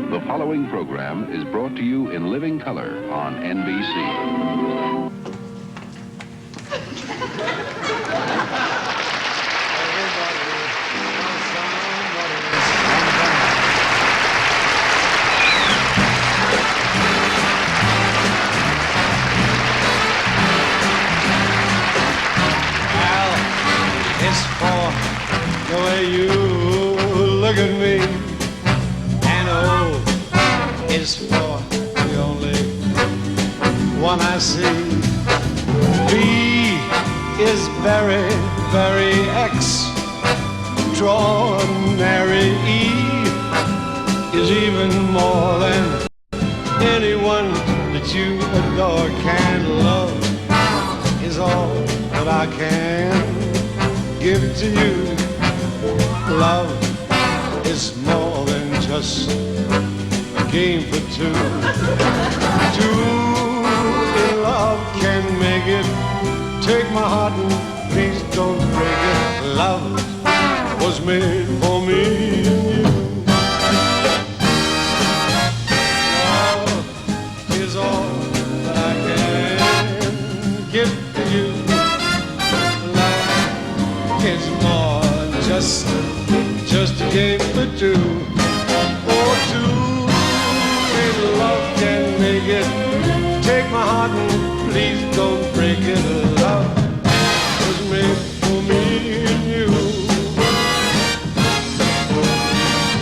The following program is brought to you in living color on NBC. It's for the way you look at me, and O is for the only one I see. B is very, very extraordinary. E is even more than anyone that you adore can. Love is all that I can give it to you. Love is more than just a game for two. Two in love can make it. Take my heart and please don't break it. Love was made for me and you. Love is all that I can give to you. It's more than just a game for two. Oh, two in love can make it. Take my heart and please don't break it. Love was made for me and you.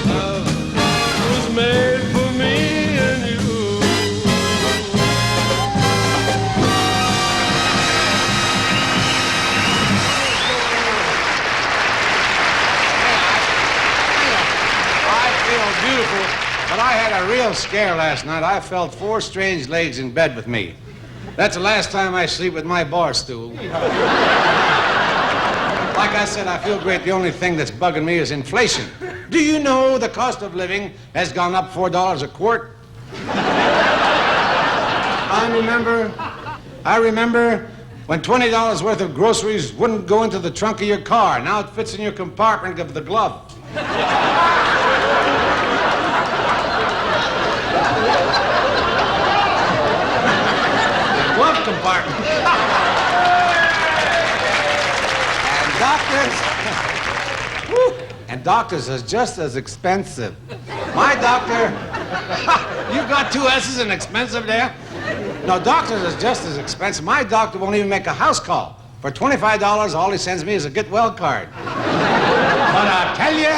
Love was made for me and you. Beautiful, but I had a real scare last night. I felt 4 strange legs in bed with me. That's the last time I sleep with my bar stool. Like I said, I feel great. The only thing that's bugging me is inflation. Do you know the cost of living has gone up $4 a quart? I remember when $20 worth of groceries wouldn't go into the trunk of your car. Now it fits in your compartment of the glove. Glove compartment. And doctors is just as expensive. My doctor, you got 2 S's in expensive there? No, doctors is just as expensive. My doctor won't even make a house call. For $25, all he sends me is a get well card. But I tell you,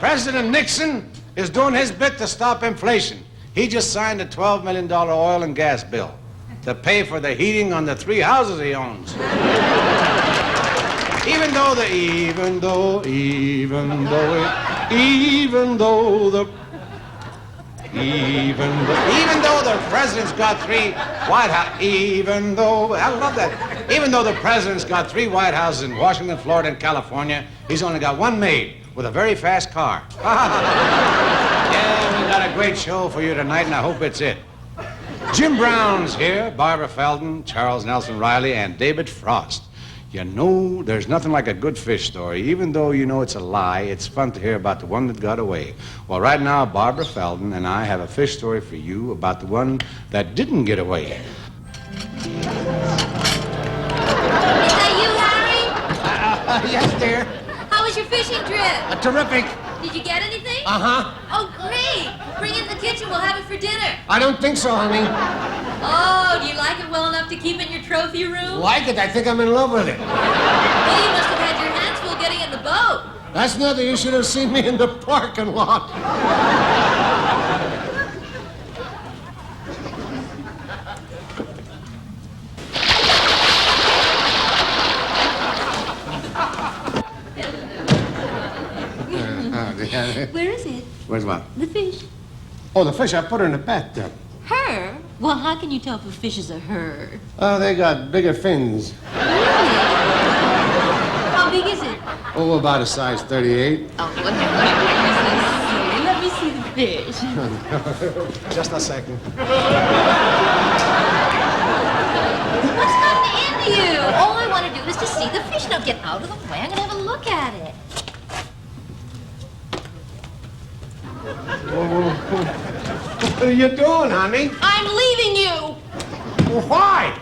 President Nixon is doing his bit to stop inflation. He just signed a $12 million oil and gas bill to pay for the heating on the 3 houses he owns. Even though the president's got 3 White Houses, I love that. Even though the president's got 3 White Houses in Washington, Florida, and California, he's only got 1 maid with a very fast car. Yeah, we got a great show for you tonight, and I hope it's it. Jim Brown's here, Barbara Feldon, Charles Nelson Reilly, and David Frost. You know, there's nothing like a good fish story. Even though you know it's a lie, it's fun to hear about the one that got away. Well, right now, Barbara Feldon and I have a fish story for you about the one that didn't get away. Is that you, Harry? Yes, dear. How was your fishing trip? Terrific. Did you get anything? Uh-huh. Oh, great. Bring it in the kitchen. We'll have it for dinner. I don't think so, honey. Oh, do you like it well enough to keep in your trophy room? Like it? I think I'm in love with it. Well, you must have had your hands full getting in the boat. That's nothing. You should have seen me in the parking lot. Where is it? Where's what? The fish. Oh, the fish. I put her in the bathtub. Her? Well, how can you tell if a fish is a her? Oh, they got bigger fins. Really? How big is it? Oh, about a size 38. Oh, let me see the fish. Just a second. What's gotten into you? All I want to do is to see the fish. Now get out of the way. I'm going to have a look at it. What are you doing, honey? I'm leaving you. Why?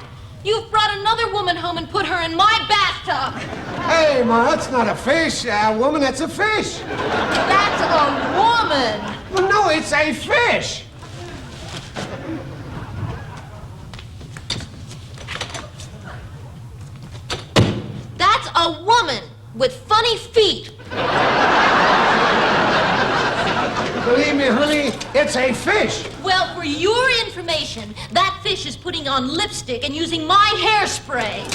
You've brought another woman home and put her in my bathtub. Hey, Ma, that's not a fish. Woman, that's a fish. That's a woman. Well, no, it's a fish. That's a woman with funny feet. Believe me, honey, it's a fish. Well, for your information, that fish is putting on lipstick and using my hairspray.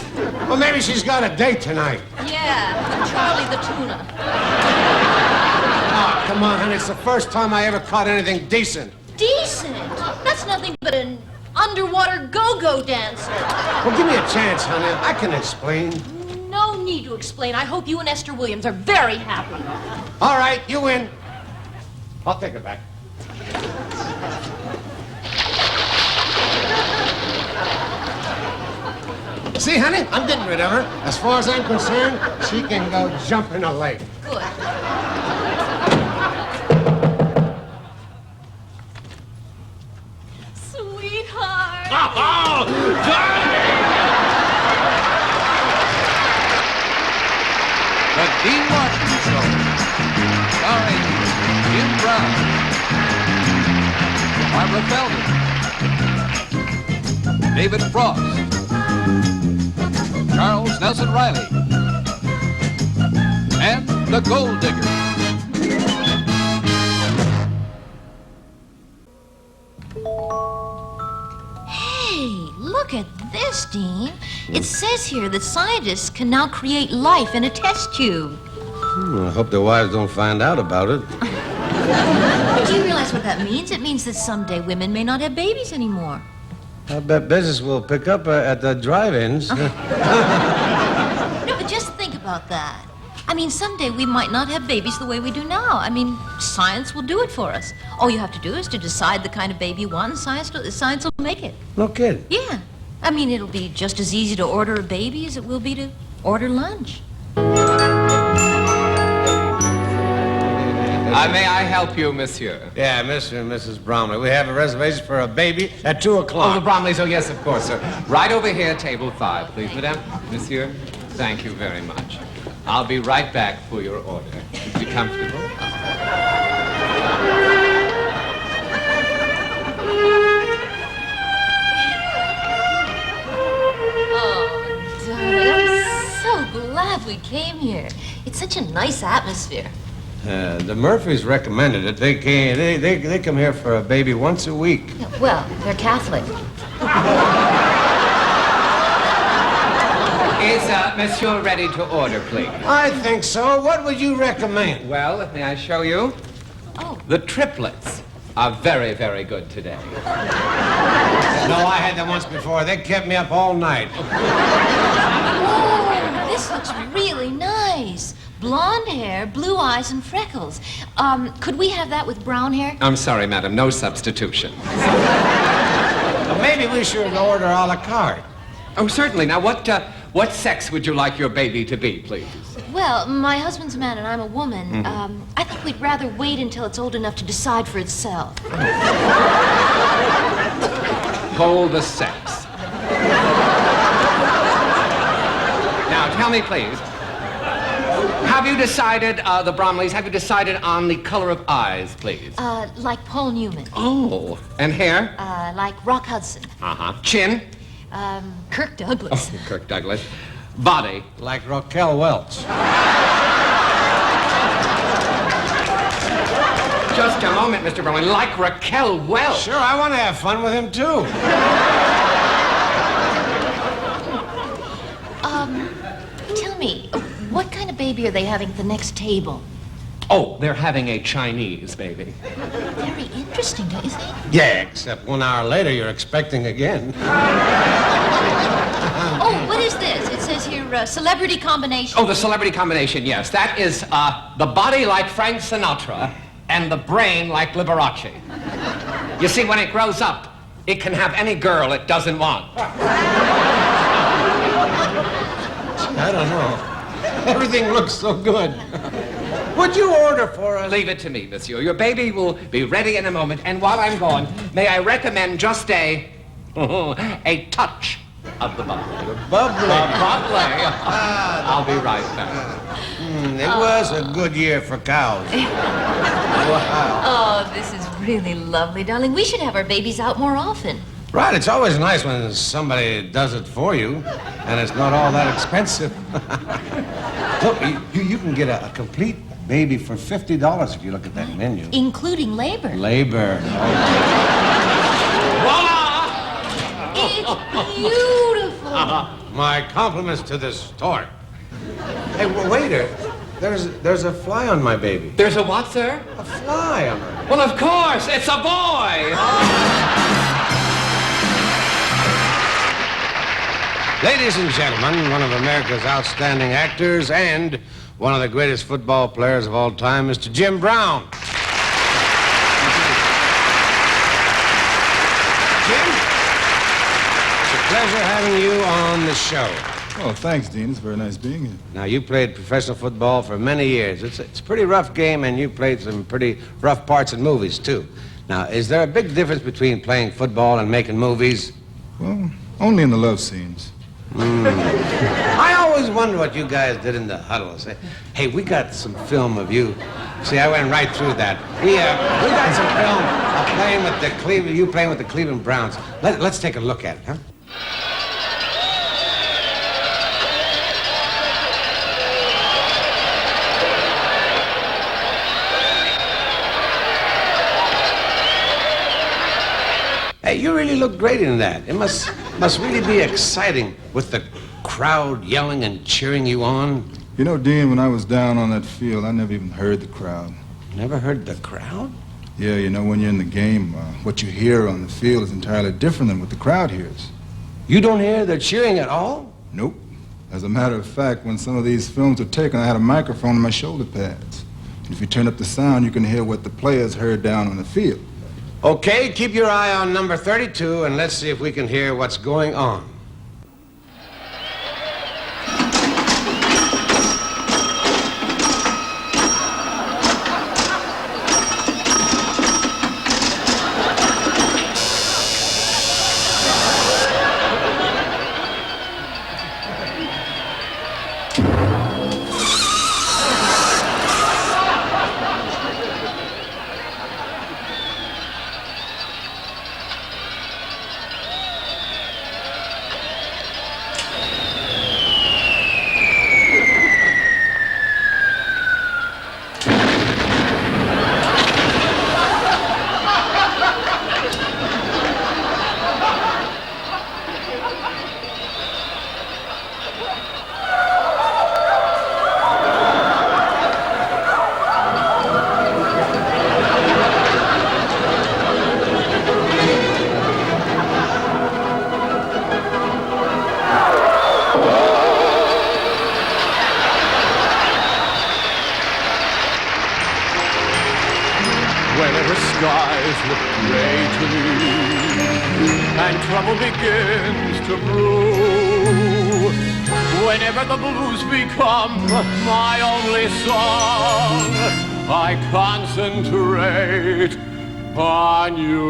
Well, maybe she's got a date tonight. Yeah, with Charlie the tuna. Oh, come on, honey. It's the first time I ever caught anything decent. Decent? That's nothing but an underwater go-go dancer. Well, give me a chance, honey. I can explain. No need to explain. I hope you and Esther Williams are very happy. All right, you win. I'll take it back. See, honey, I'm getting rid of her. As far as I'm concerned, she can go jump in a lake. Good. Sweetheart. Oh, darling! The Dean Martin Show, starring Jim Brown, Barbara Feldon, David Frost, Charles Nelson Reilly, and the Golddiggers. Hey, look at this, Dean. It says here that scientists can now create life in a test tube. I hope their wives don't find out about it. Do you realize what that means? It means that someday women may not have babies anymore. I bet business will pick up at the drive-ins. No, but just think about that. I mean, someday we might not have babies the way we do now. I mean, science will do it for us. All you have to do is to decide the kind of baby you want, and science will make it. No kidding. Yeah. I mean, it'll be just as easy to order a baby as it will be to order lunch. May I help you, monsieur? Yeah, Mr. and Mrs. Bromley. We have a reservation for a baby at 2 o'clock. Oh, the Bromleys. Oh, yes, of course, sir. Right over here, table 5, please, madame. Monsieur, thank you very much. I'll be right back for your order. Be comfortable. Oh, darling, I'm so glad we came here. It's such a nice atmosphere. The Murphys recommended it. They come here for a baby once a week. Yeah, well, they're Catholic. Is monsieur ready to order, please? I think so. What would you recommend? Well, may I show you? Oh. The triplets are very, very good today. No, I had them once before. They kept me up all night. Oh, this looks really nice. Blonde hair, blue eyes, and freckles. Could we have that with brown hair? I'm sorry, madam. No substitution. Well, maybe we should order a la carte. Oh, certainly. Now, what sex would you like your baby to be, please? Well, my husband's a man and I'm a woman. I think we'd rather wait until it's old enough to decide for itself. Hold the sex. Now, tell me, please. Have you decided, the Bromleys, have you decided on the color of eyes, please? Like Paul Newman. Oh. And hair? Like Rock Hudson. Uh-huh. Chin? Kirk Douglas. Oh, Kirk Douglas. Body? Like Raquel Welch. Just a moment, Mr. Bromley. Like Raquel Welch. Sure, I want to have fun with him, too. Tell me, what kind of baby are they having at the next table? Oh, they're having a Chinese baby. Very interesting, don't you think? Yeah, except 1 hour later, you're expecting again. Oh, what is this? It says here, celebrity combination. Oh, the celebrity combination, yes. That is the body like Frank Sinatra and the brain like Liberace. You see, when it grows up, it can have any girl it doesn't want. I don't know. Everything looks so good. Would you order for us? Leave it to me, monsieur. Your baby will be ready in a moment. And while I'm gone, may I recommend just a touch of the bubbly. The bubbly. The bubbly. I'll be right back. It was a good year for cows. Wow. Oh, this is really lovely, darling. We should have our babies out more often. Right, it's always nice when somebody does it for you, and it's not all that expensive. Look, you can get a complete baby for $50 if you look at that menu. Including labor. Labor. Voila! It's beautiful. My compliments to the store. Hey, waiter, there's a fly on my baby. There's a what, sir? A fly on her. Well, of course, it's a boy. Ladies and gentlemen, one of America's outstanding actors and one of the greatest football players of all time, Mr. Jim Brown. Jim, it's a pleasure having you on the show. Oh, thanks, Dean. It's very nice being here. Now, you played professional football for many years. It's a pretty rough game, and you played some pretty rough parts in movies, too. Now, is there a big difference between playing football and making movies? Well, only in the love scenes. I always wonder what you guys did in the huddle. Say, hey, we got some film of you. See, I went right through that. We got some film of you playing with the Cleveland Browns. Let's take a look at it, huh? Hey, you really look great in that. It must really be exciting with the crowd yelling and cheering you on. You know, Dean, when I was down on that field, I never even heard the crowd. Never heard the crowd? Yeah, you know, when you're in the game, what you hear on the field is entirely different than what the crowd hears. You don't hear the cheering at all? Nope. As a matter of fact, when some of these films were taken, I had a microphone in my shoulder pads. And if you turn up the sound, you can hear what the players heard down on the field. Okay, keep your eye on number 32, and let's see if we can hear what's going on. Whenever skies look gray to me and trouble begins to brew, whenever the blues become my only song, I concentrate on you.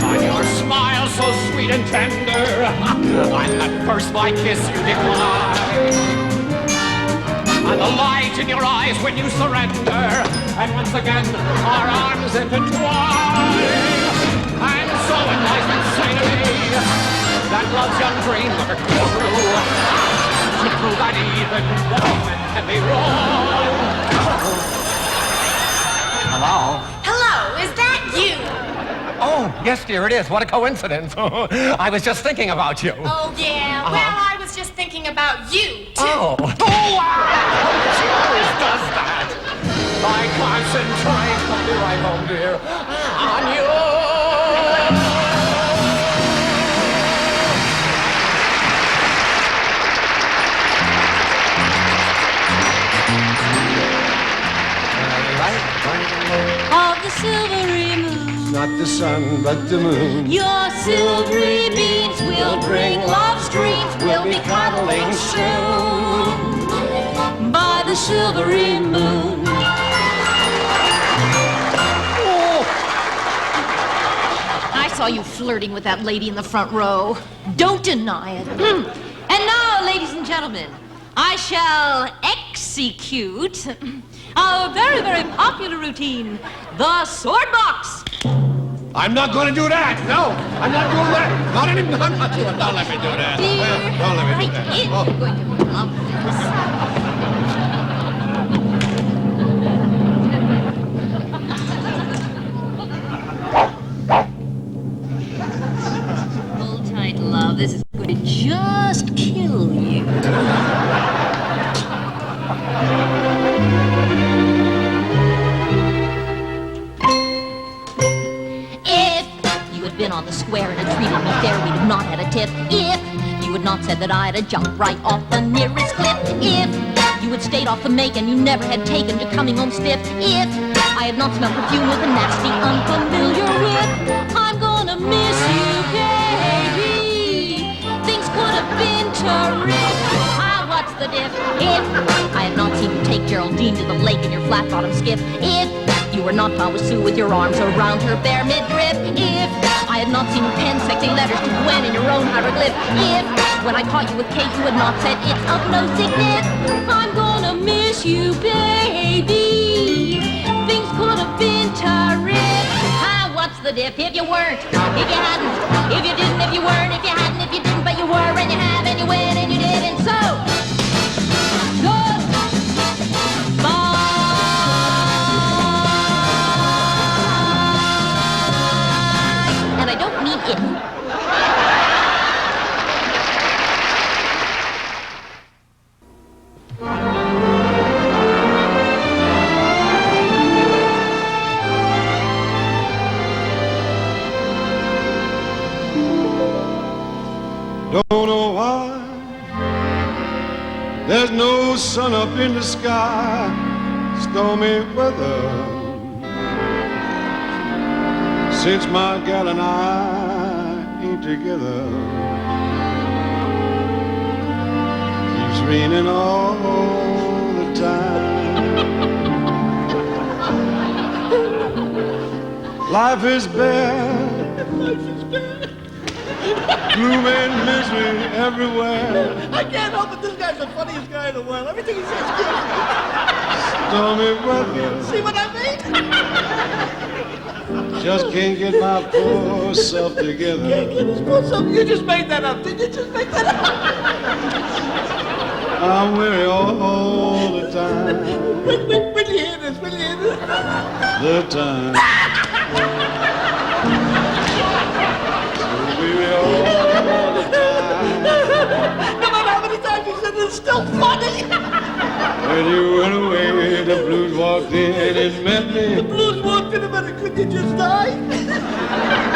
On your smile so sweet and tender, on that first my kiss you decline. And the light in your eyes when you surrender, and once again our arms intertwine. And so enlightened say to me that love's young dream never came true, to prove that even women can be wrong. Hello? Hello, is that you? Oh, yes, dear, it is. What a coincidence. I was just thinking about you. Oh, yeah. Well, I was just thinking about you, too. Oh, wow! She always does that. I concentrate, I'll be right home, dear, on you. Of the silvery moon, not the sun, but the moon. Your silvery beams will bring love's dreams. We'll be cuddling soon by the silvery moon. I saw you flirting with that lady in the front row. Don't deny it. And now, ladies and gentlemen, I shall execute our very, very popular routine, the sword box. I'm not going to do that. No, I'm not doing that. I'm not doing it. Don't let me do that. Dear, Don't let me do that. you're going to love this. Hold tight, love. This is going to just kill you. Been on the square and had treated me fair, we'd have not had a tip. If you had not said that I'd have jumped right off the nearest cliff. If you had stayed off the make and you never had taken to coming home stiff. If I had not smelled perfume with a nasty unfamiliar whiff. I'm gonna miss you, baby. Things could have been terrific. Ah, what's the diff? If I had not seen you take Geraldine to the lake in your flat-bottom skiff. If you were not found with Sue with your arms around her bare midriff. If I had not seen you pen sexy letters to Gwen in your own hieroglyph. If, when I caught you with Kate, you had not said it's of no significance. I'm gonna miss you, baby. Things could have been terrific. Ah, what's the diff? If you weren't, if you hadn't, if you didn't, if you weren't, if you hadn't, if you didn't, but you were, and you have, and you win, and you did, and so. I don't mean it. Don't know why there's no sun up in the sky. Stormy weather since my gal and I ain't together. Keeps raining all the time. Life is bad. Life is bad. Gloom and misery everywhere. I can't help it. This guy's the funniest guy in the world. Everything he says kills me. Stormy weather. See what I mean? Just can't get my poor self together. Can't get his poor self. You just made that up. Did you just make that up? I'm weary all the time. When you hear this? When you hear this? The time. So weary all the time. No matter how many times you said it, it's still funny. When you went away, the blues walked in and met me. The blues walked in a minute. Could you just die?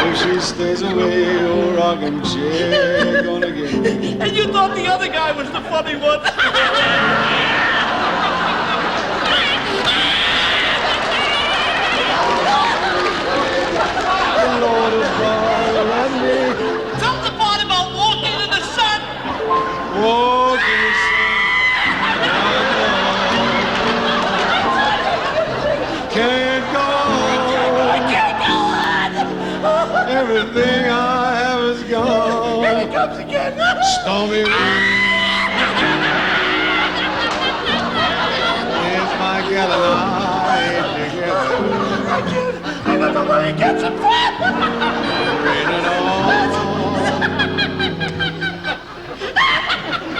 If she stays away, old rocking chair gonna get me. And you thought the other guy was the funny one. The Lord is gonna let me Tell the part about walking in the sun. walk in the sun. Can't go on. I can't go on. Everything I have is gone. Here he comes again. Stormy wind. Here's my gal and I together. I don't know where he gets it from. Raining on.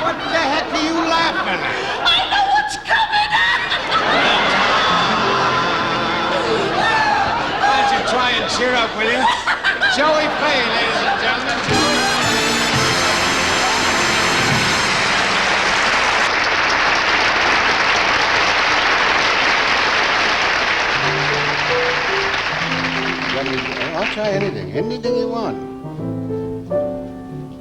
What the heck are you laughing at? I know what's coming. Why don't you try and cheer up, will you? Joey Pay, ladies and gentlemen. I'll try anything you want.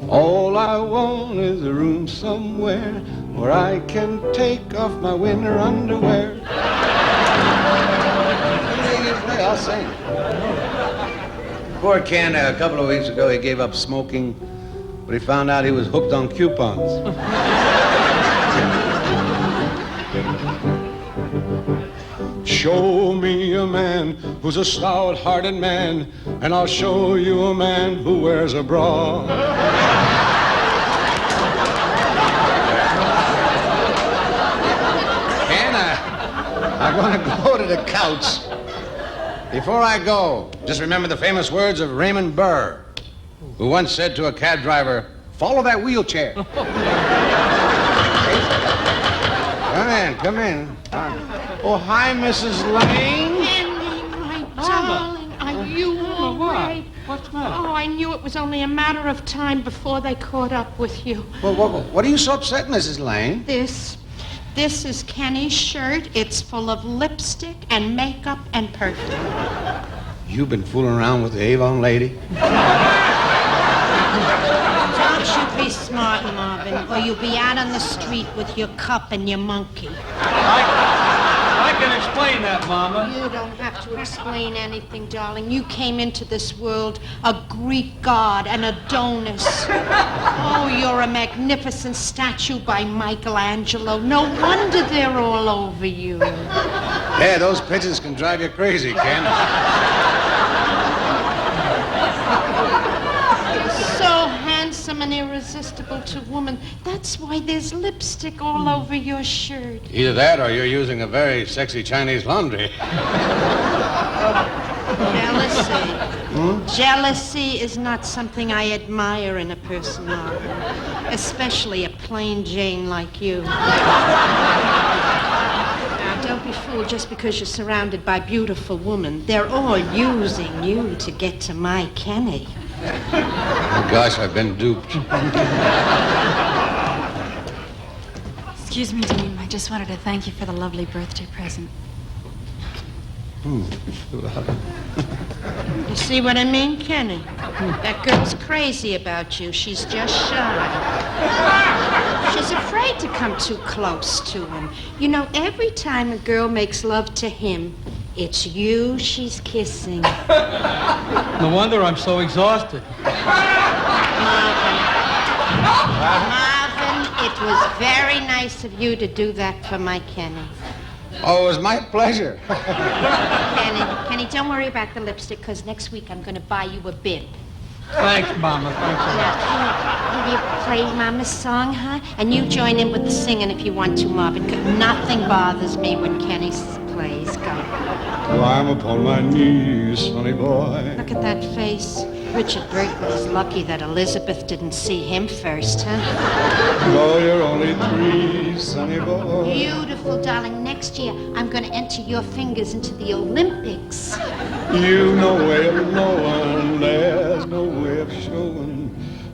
All I want is a room somewhere where I can take off my winter underwear. Anything you play, I'll sing. Poor Ken, a couple of weeks ago, he gave up smoking, but he found out he was hooked on coupons. Show me a man who's a stout-hearted man, and I'll show you a man who wears a bra. Ken, I'm going to go to the couch. Before I go, just remember the famous words of Raymond Burr, who once said to a cab driver, "Follow that wheelchair." Come in. Oh, hi, Mrs. Lane. Henry, my darling, are you all right? What's the matter? Oh, I knew it was only a matter of time before they caught up with you. Well, what are you so upset, Mrs. Lane? This is Kenny's shirt. It's full of lipstick and makeup and perfume. You've been fooling around with the Avon lady? Don't you be smart, Marvin, or you'll be out on the street with your cup and your monkey. I can explain that, Mama. You don't have to explain anything, darling. You came into this world a Greek god, an Adonis. Oh, you're a magnificent statue by Michelangelo. No wonder they're all over you. Yeah, those pigeons can drive you crazy, Ken. So handsome and irresistible to woman. That's why there's lipstick all over your shirt. Either that or you're using a very sexy Chinese laundry. Jealousy. Jealousy is not something I admire in a person, Marvin. Especially a plain Jane like you. Now, don't be fooled just because you're surrounded by beautiful women. They're all using you to get to my Kenny. Oh, gosh, I've been duped. Excuse me, Dean. I just wanted to thank you for the lovely birthday present. You see what I mean, Kenny? That girl's crazy about you. She's just shy. She's afraid to come too close to him. You know, every time a girl makes love to him, it's you she's kissing. No wonder I'm so exhausted. Marvin, it was very nice of you to do that for my Kenny. Oh, it was my pleasure. Kenny, don't worry about the lipstick, because next week I'm going to buy you a bib. Thanks, Mama. Thanks a lot. Now, will you play Mama's song, huh? And you join in with the singing if you want to, Marvin, 'cause nothing bothers me when Kenny plays. Go. Climb upon my knees, sonny boy. Look at that face. Richard Burton is lucky that Elizabeth didn't see him first, huh? Oh, you're only 3, sonny boy. Beautiful, darling. Next year, I'm going to enter your fingers into the Olympics. You've no way of knowing, there's no way of showing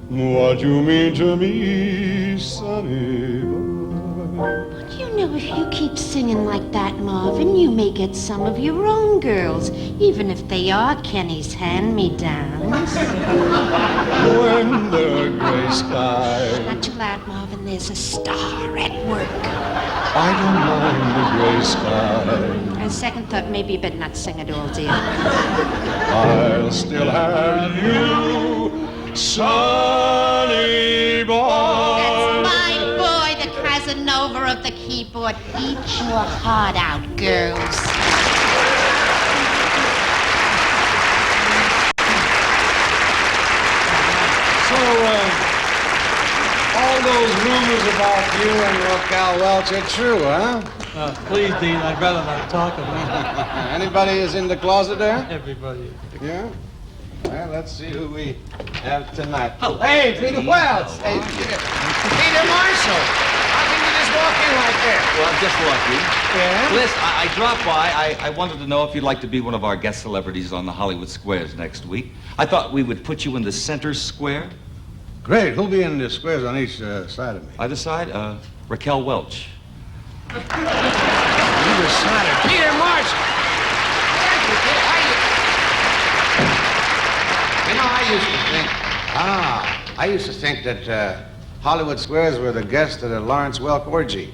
what you mean to me, sonny boy. You know, if you keep singing like that, Marvin, you may get some of your own girls, even if they are Kenny's hand-me-downs. When the gray sky, Not too loud, Marvin. There's a star at work. I don't mind the gray sky. On second thought, maybe you better not sing at all, dear. I'll still have you, sonny boy. That's my boy, the Casanova of the keyboard. Eat your heart out, girls. So, all those rumors about you and Raquel Welch are true, huh? Please, Dean, I'd rather not talk about it. Anybody is in the closet there? Everybody. Yeah? Well, let's see who we have tonight. Hey, Peter Welch! Hey, Peter Marshall! How can you just walk in like that? Well, I'm just lucky. Yeah? Liz, I dropped by. I wanted to know if you'd like to be one of our guest celebrities on the Hollywood Squares next week. I thought we would put you in the center square. Great. Who'll be in the squares on each side of me? Either side, Raquel Welch. Either side of Peter Marshall! Thank you, Peter. You know, I used to think that Hollywood Squares were the guests at a Lawrence Welk orgy.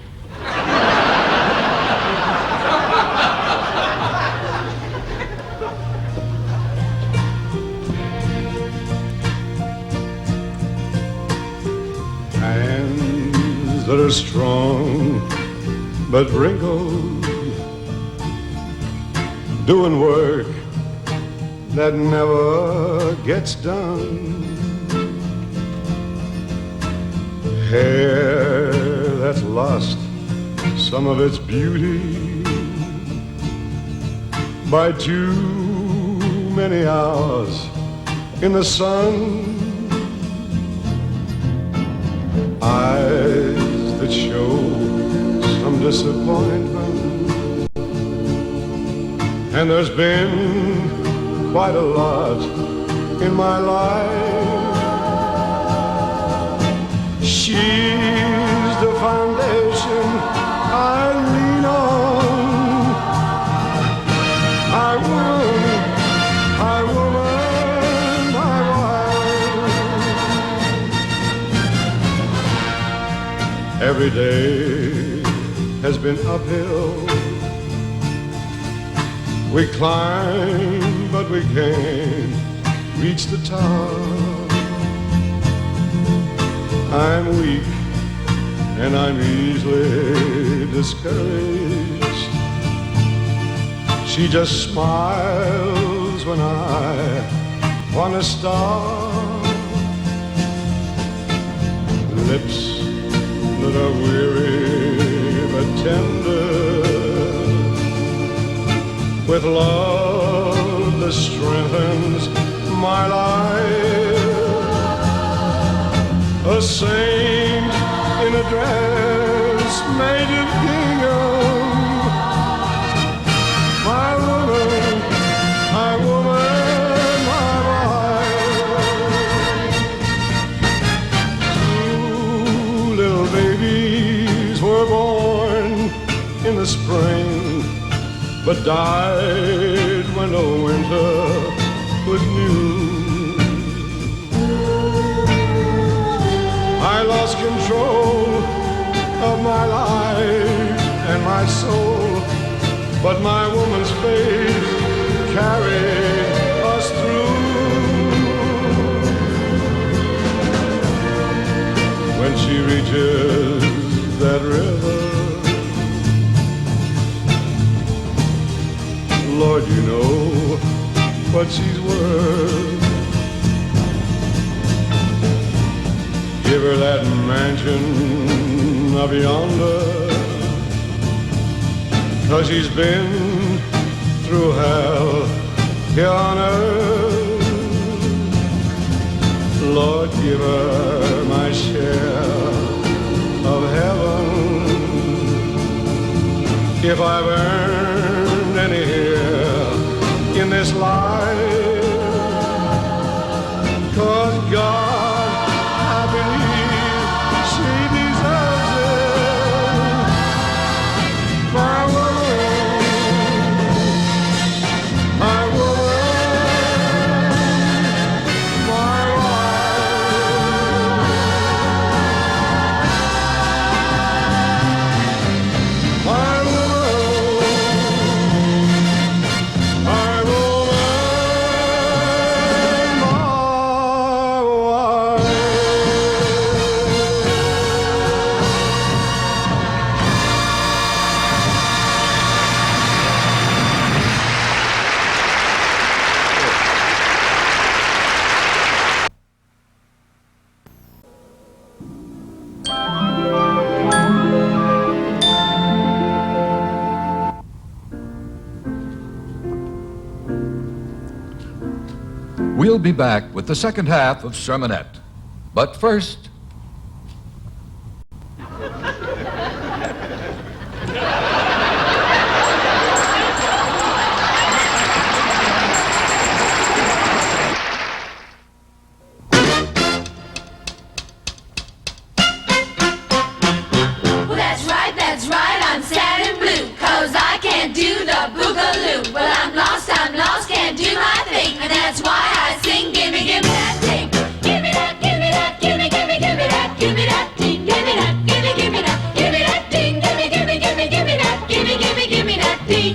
but wrinkled, doing work that never gets done. Hair that's lost some of its beauty by too many hours in the sun. Eyes that show some disappointment, and there's been quite a lot in my life. She's the foundation I lean on. I woman, my wife. Every day has been uphill. We climb, but we can't reach the top. I'm weak and I'm easily discouraged. She just smiles when I want to stop. Lips that are weary but tender, with love that strengthens my life. A saint in a dress made of gingham. My woman, my wife. 2 little babies were born in the spring, but died when the winter was new. I lost control of my life and my soul, but my woman's faith carried us through. When she reaches that river, Lord, you know what she's worth. Give her that mansion up yonder, 'cause she's been through hell here on earth. Lord, give her my share of heaven, if I've earned any here in this life. 'Cause God, We'll be back with the second half of Sermonette. But first... That's right, I'm sad and blue, 'cause I can't do the boogaloo. Well, I'm lost, can't do my thing, and that's why I sing, gimme, gimme that thing. Gimme that, gimme that, gimme, gimme, gimme that, gimme that thing, gimme that, gimme, gimme that, gimme that thing, gimme, gimme, gimme, gimme that, gimme, gimme, gimme that thing.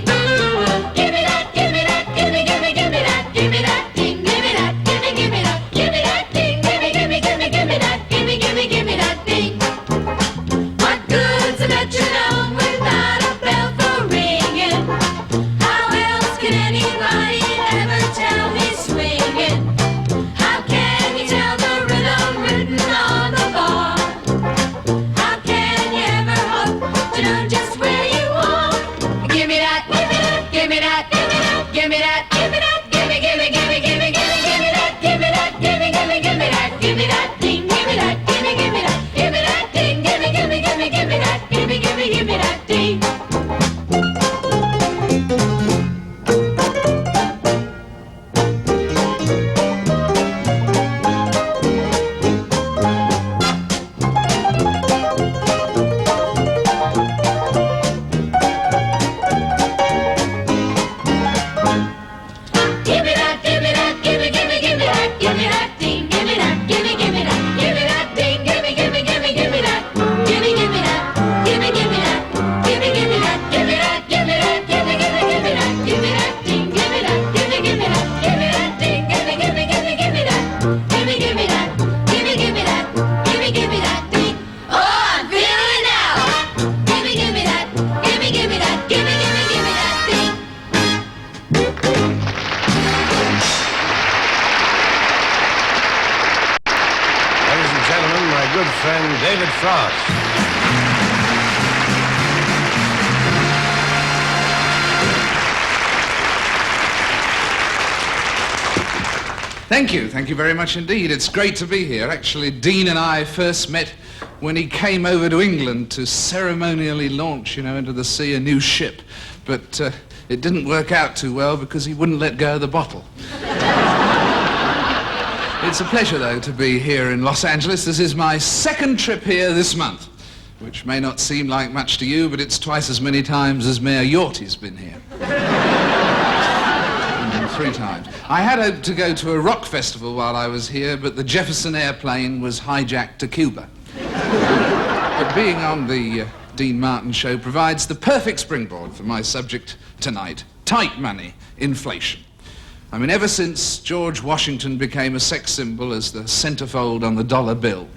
Gimme that, gimme that, gimme, gimme, gimme that, gimme that thing, gimme that, gimme, gimme that, gimme that thing, gimme, gimme, gimme, gimme that, gimme, gimme, gimme that thing. What good's a metronome without give me that, give me that, give me that, give me that, give me, give me, give me, give me, give me, give me that, give me that, give me, give me, give me that, give me that thing, give me that, give me, give me that, give me that thing, give me, give me, give me, give me that, give me, give me, give me that thing. Thank you very much indeed. It's great to be here. Actually, Dean and I first met when he came over to England to ceremonially launch, into the sea a new ship. But it didn't work out too well because he wouldn't let go of the bottle. It's a pleasure, though, to be here in Los Angeles. This is my second trip here this month, which may not seem like much to you, but it's twice as many times as Mayor Yorty's been here. 3 times. I had hoped to go to a rock festival while I was here, but the Jefferson airplane was hijacked to Cuba. But being on the Dean Martin show provides the perfect springboard for my subject tonight: tight money, inflation. I mean, ever since George Washington became a sex symbol as the centerfold on the dollar bill,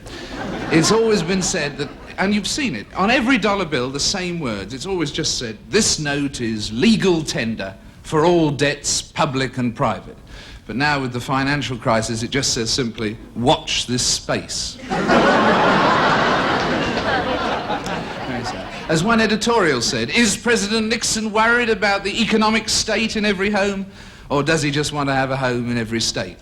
it's always been said that, and you've seen it, on every dollar bill, the same words. It's always just said, "This note is legal tender for all debts, public and private." But now with the financial crisis, it just says simply, "Watch this space." As one editorial said, is President Nixon worried about the economic state in every home, or does he just want to have a home in every state?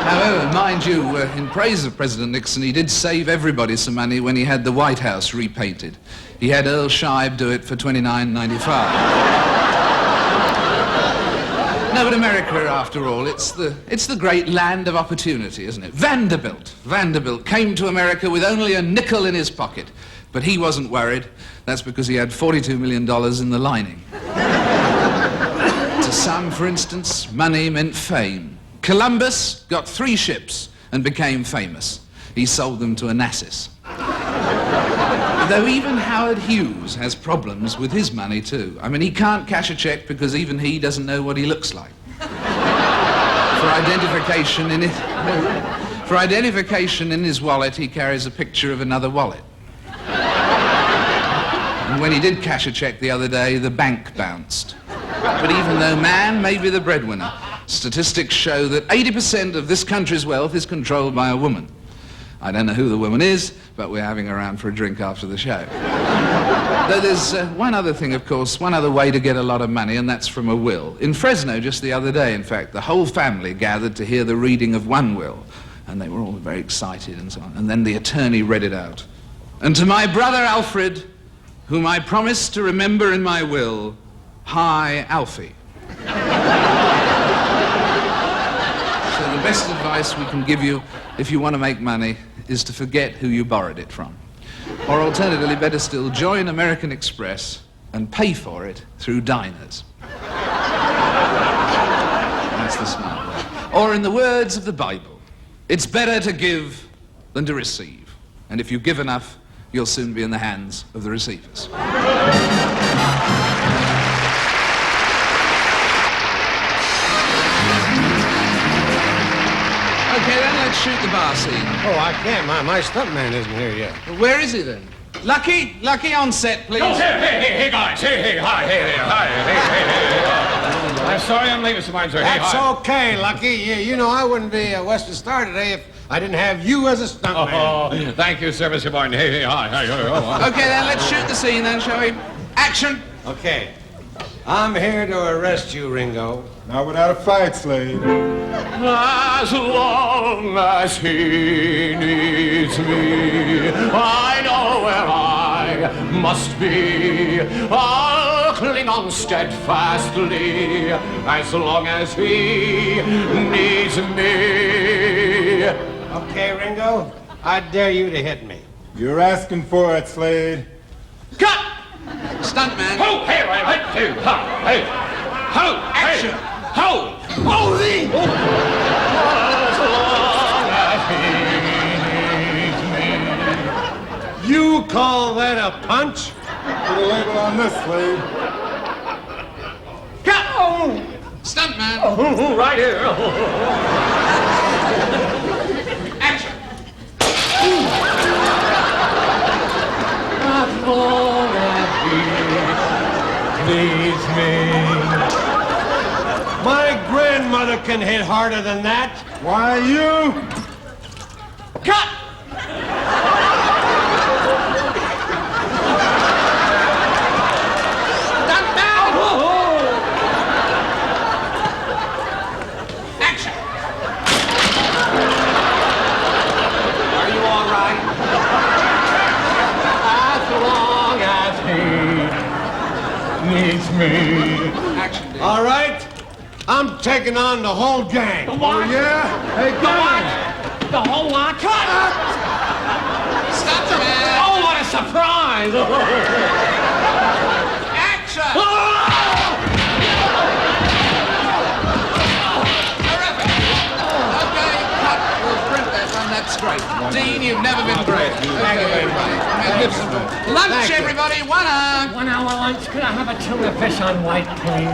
However, mind you, in praise of President Nixon, he did save everybody some money when he had the White House repainted. He had Earl Scheib do it for $29.95. No, but America, after all, it's the great land of opportunity, isn't it? Vanderbilt came to America with only a nickel in his pocket, but he wasn't worried. That's because he had $42 million in the lining. To some, for instance, money meant fame. Columbus got 3 ships and became famous. He sold them to Onassis. Though even Howard Hughes has problems with his money too. I mean, he can't cash a check because even he doesn't know what he looks like. For identification in his wallet, he carries a picture of another wallet. And when he did cash a check the other day, the bank bounced. But even though man may be the breadwinner, statistics show that 80% of this country's wealth is controlled by a woman. I don't know who the woman is, but we're having her around for a drink after the show. Though there's one other thing, of course, one other way to get a lot of money, and that's from a will. In Fresno just the other day, in fact, the whole family gathered to hear the reading of one will, and they were all very excited and so on. And then the attorney read it out. "And to my brother Alfred, whom I promise to remember in my will, hi, Alfie." So the best advice we can give you if you want to make money is to forget who you borrowed it from. Or alternatively, better still, join American Express and pay for it through diners. That's the smart way. Or in the words of the Bible, it's better to give than to receive. And if you give enough, you'll soon be in the hands of the receivers. Okay, then let's shoot the bar scene. Oh, I can't. My stuntman isn't here yet. Well, where is he then? Lucky on set, please. Oh, hey, guys. Hey, hi, hey. I'm sorry I'm late, Mr. Martin, sir. That's okay, Lucky. You know I wouldn't be a Western Star today if I didn't have you as a stuntman. Oh, thank you, sir, Mr. Martin. Hey, hi. Okay, then let's shoot the scene then, shall we? Action! Okay. I'm here to arrest you, Ringo. Not without a fight, Slade. As long as he needs me, I know where I must be. I'll cling on steadfastly as long as he needs me. Okay, Ringo, I dare you to hit me. You're asking for it, Slade. Cut! Stuntman. Ho! Hey, wait, wait, hey, ho! Hey! Ho! Action! Hey, ho! Oh, the! As long as he needs me. You call that a punch? Put a label on this, Slade. Cut! Oh, Stuntman. right here. Action! As long as he needs me. My grandmother can hit harder than that. Why, you? Cut! Stuntman. Action! Are you all right? As long as he needs me. Action, dude. All right? I'm taking on the whole gang. The what? Oh, yeah? Hey, The come what? The whole lot? Cut! Stuntman. Oh, what a surprise! Action! Terrific. Okay, cut. We'll print that, run that straight. Dean, you've never been great. Thank you, everybody. Magnificent. Lunch, Thank you. everybody. 1 hour. 1 hour lunch. Could I have a tuna fish on white, please?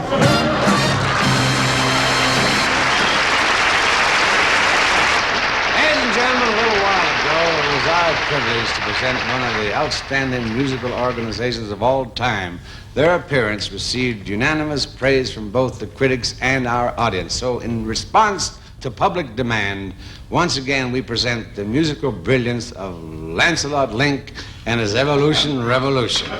Ladies and gentlemen, a little while ago, it was our privilege to present one of the outstanding musical organizations of all time. Their appearance received unanimous praise from both the critics and our audience. So in response to public demand, once again we present the musical brilliance of Lancelot Link and his Evolution Revolution.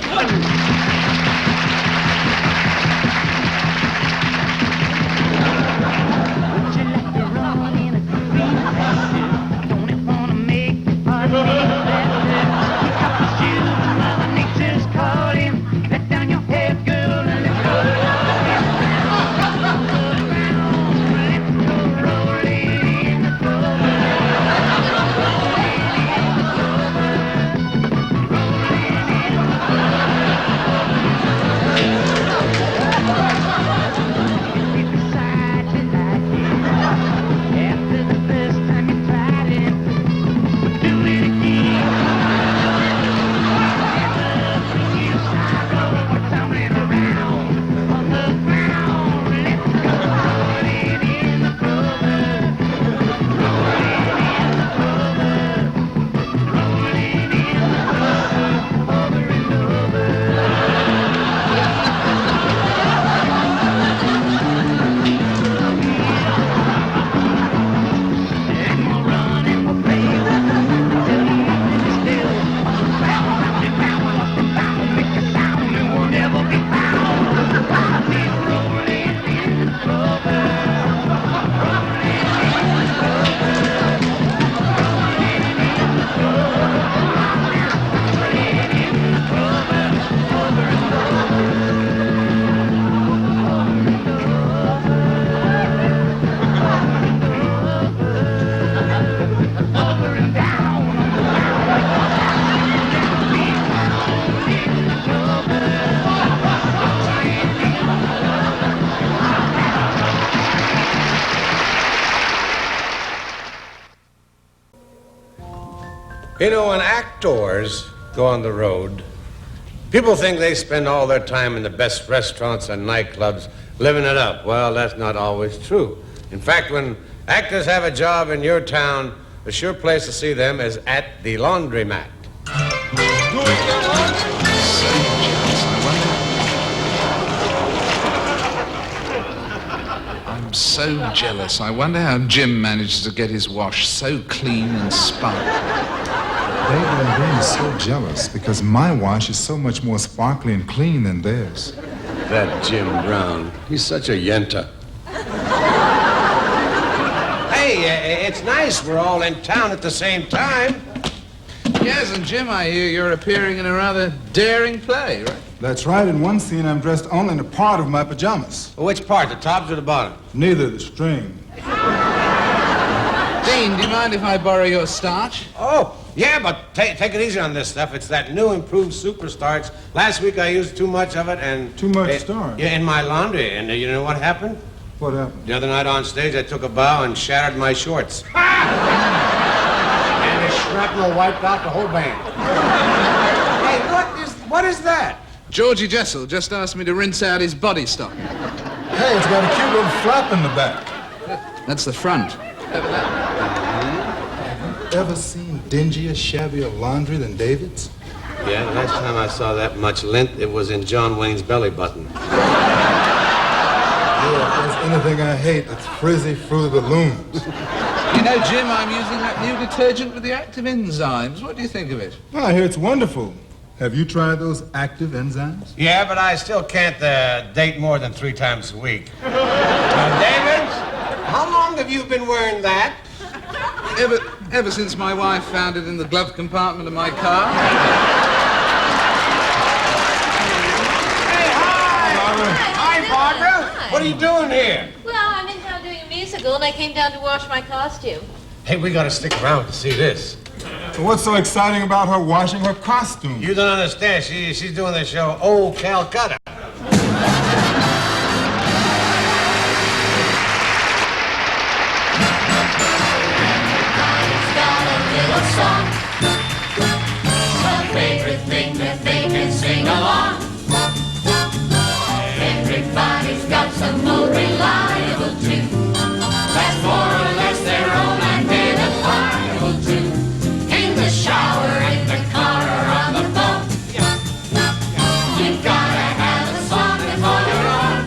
You know, when actors go on the road, people think they spend all their time in the best restaurants and nightclubs living it up. Well, that's not always true. In fact, when actors have a job in your town, the sure place to see them is at the Laundromat. I'm so jealous. I wonder how Jim manages to get his wash so clean and sparkling. They've been being so jealous because my wash is so much more sparkly and clean than theirs. That Jim Brown, he's such a yenta. Hey, it's nice we're all in town at the same time. Yes, and Jim, I hear you're appearing in a rather daring play, right? That's right. In one scene, I'm dressed only in a part of my pajamas. Which part, the tops or the bottom? Neither, the string. Dean, do you mind if I borrow your starch? Oh, yeah, but take it easy on this stuff. It's that new improved super starch. Last week I used too much of it and... Too much starch? Yeah, in my laundry. And you know what happened? What happened? The other night on stage, I took a bow and shattered my shorts. And the shrapnel wiped out the whole band. Hey, what is that? Georgie Jessel just asked me to rinse out his body stock. Hey, it's got a cute little flap in the back. That's the front. Ever seen dingier, shabbier laundry than David's? Yeah, the last time I saw that much lint, it was in John Wayne's belly button. Yeah, if there's anything I hate, it's frizzy Fruit of the Looms. You know, Jim, I'm using that new detergent with the active enzymes. What do you think of it? Well, I hear it's wonderful. Have you tried those active enzymes? Yeah, but I still can't date more than 3 times a week. David, how long have you been wearing that? Ever since my wife found it in the glove compartment of my car. Hey, hi, Barbara. Hi. What are you doing here? Well, I'm in town doing a musical, and I came down to wash my costume. Hey, we gotta stick around to see this. What's so exciting about her washing her costume? You don't understand. She's doing the show Old Calcutta. Song, a favorite thing that they can sing along. Everybody's got some old reliable tune. That's more or less their own identifiable tune. In the shower, in the car, or on the phone. You've gotta have a song that's all your own.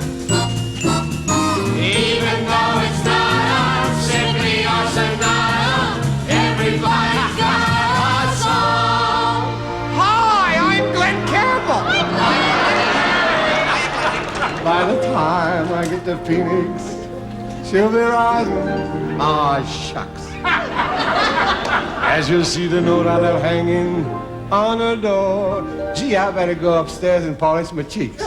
Even though it's not our symphony or sonata, everybody's got a song. Hi, I'm Glenn Campbell. By the time I get to Phoenix, she'll be rising. Aw, shucks. As you'll see the note I left hanging on the door. Gee, I better go upstairs and polish my cheeks.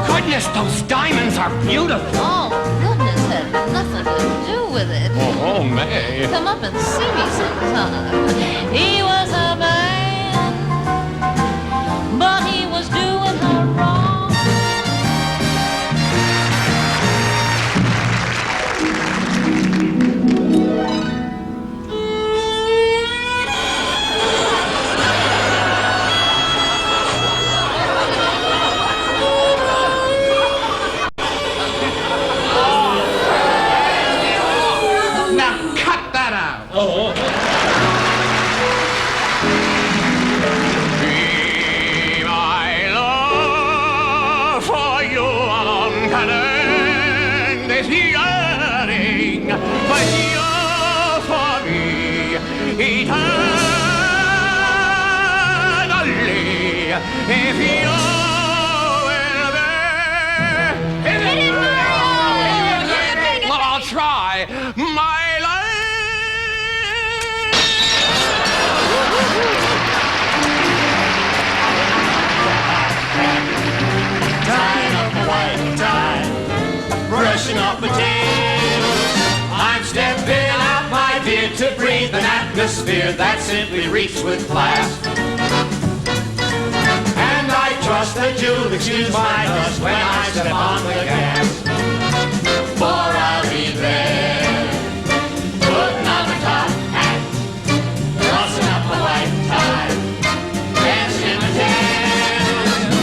Goodness, those diamonds are beautiful. Oh, goodness, had nothing to do with it. Oh, May. Come up and see me sometime. He was a man, but he was doing her wrong. If you will Well, I'll try. My tying up a white tie, brushing off potatoes. I'm stepping out, my dear, to breathe an atmosphere that simply reeks with class. And I trust that you'll excuse my dust when I step on the gas. For I'll be there, putting on my top hat, tossing up a white tie, dancing in the dance.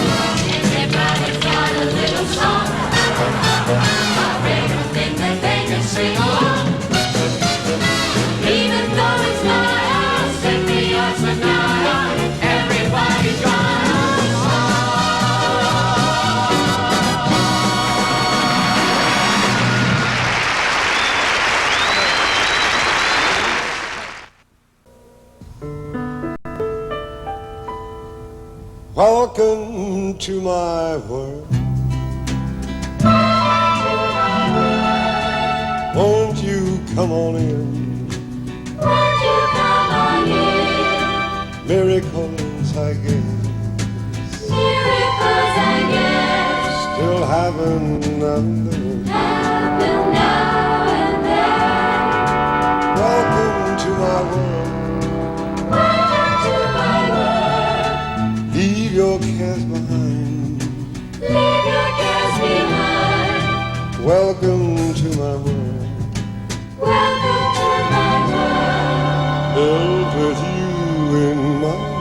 Everybody's got a little song, a favorite thing that they can sing along. Even though it's not our symphony or sonata, everybody's got a song. Welcome to my world. Won't you come on in? Won't you come on in? Miracles, I guess. Miracles, I guess. Still happen nothing. Happen now and then. Welcome to my world. Welcome to my world. Leave your cares behind. Leave your cares behind. Welcome to my world. Welcome to my world. Built with you in mind.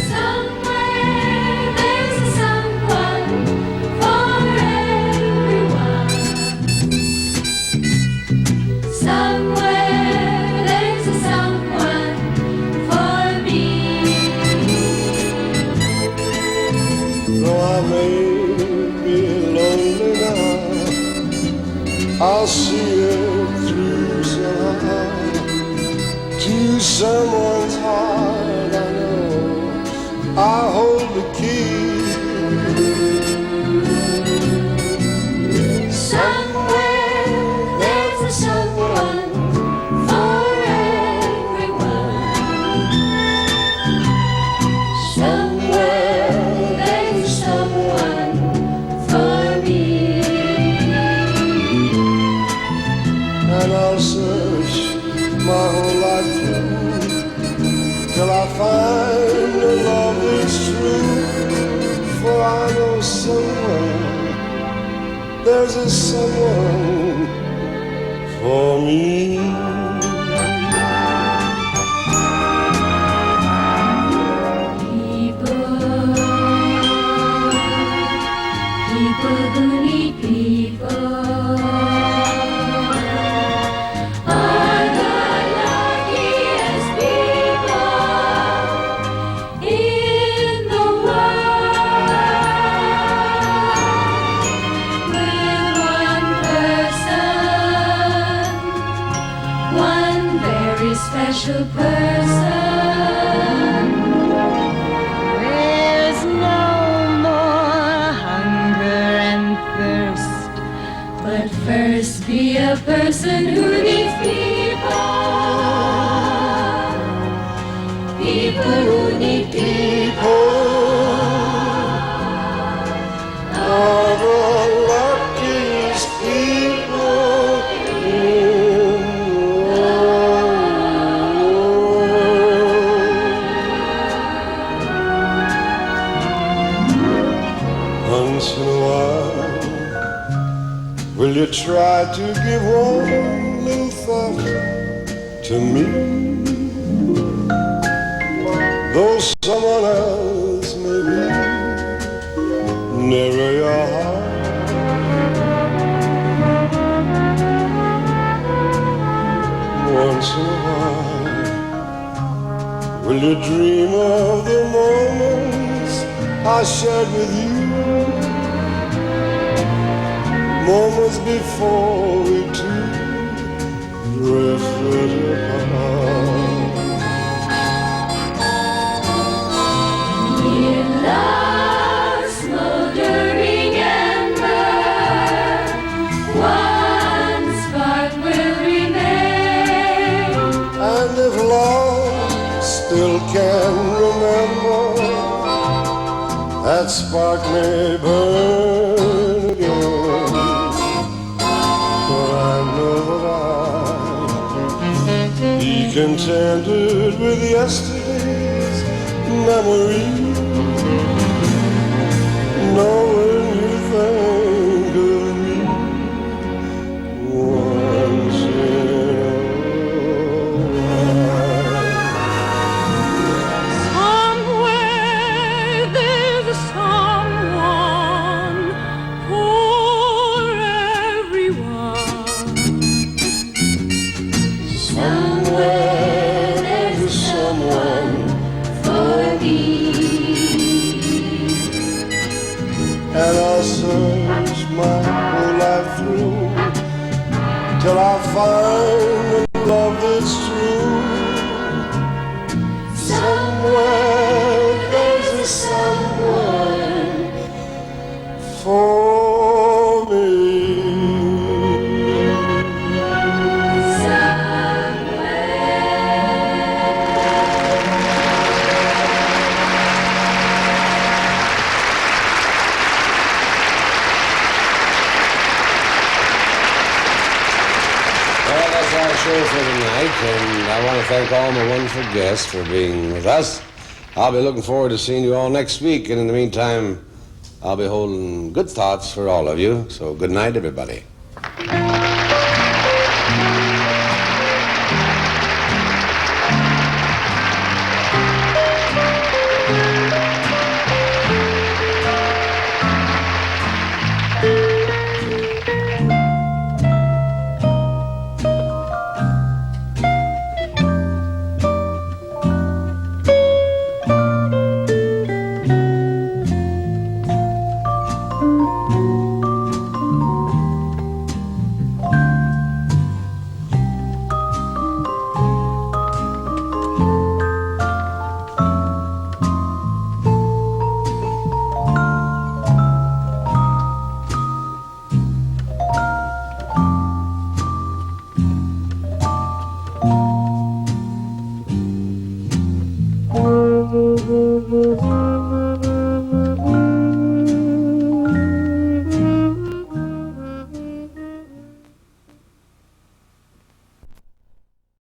Somewhere there's a someone for everyone. Somewhere there's a someone for me. Though I may be lonely now, I'll see it through somehow. To someone's heart I know I hold the key. Somewhere there's a someone for everyone. Somewhere there's someone for me. And I'll search my whole life through till I find a love that's true. For I know somewhere there's a someone for me. People who need people are the luckiest people in the world. With one person, one very special person. There's no more hunger and thirst. But first be a person who needs people. People who need people Are the luckiest people in the world. Once in a while, will you try to give one little thought to me? Though someone else may be nearer your heart, once in a while, will you dream of the moments I shared with you? Moments before we two drifted apart. Dear love, smoldering ember, one spark will remain. And if love still can remember, that spark may burn again. For I know that I'll be contented with yesterday's memory. Knowing you think of me once in a Somewhere there's a someone for everyone. Somewhere there's a someone for me. And I'll search my whole life through till I find the love that's true. show for tonight, and I want to thank all my wonderful guests for being with us. I'll be looking forward to seeing you all next week, and in the meantime, I'll be holding good thoughts for all of you. So good night, everybody.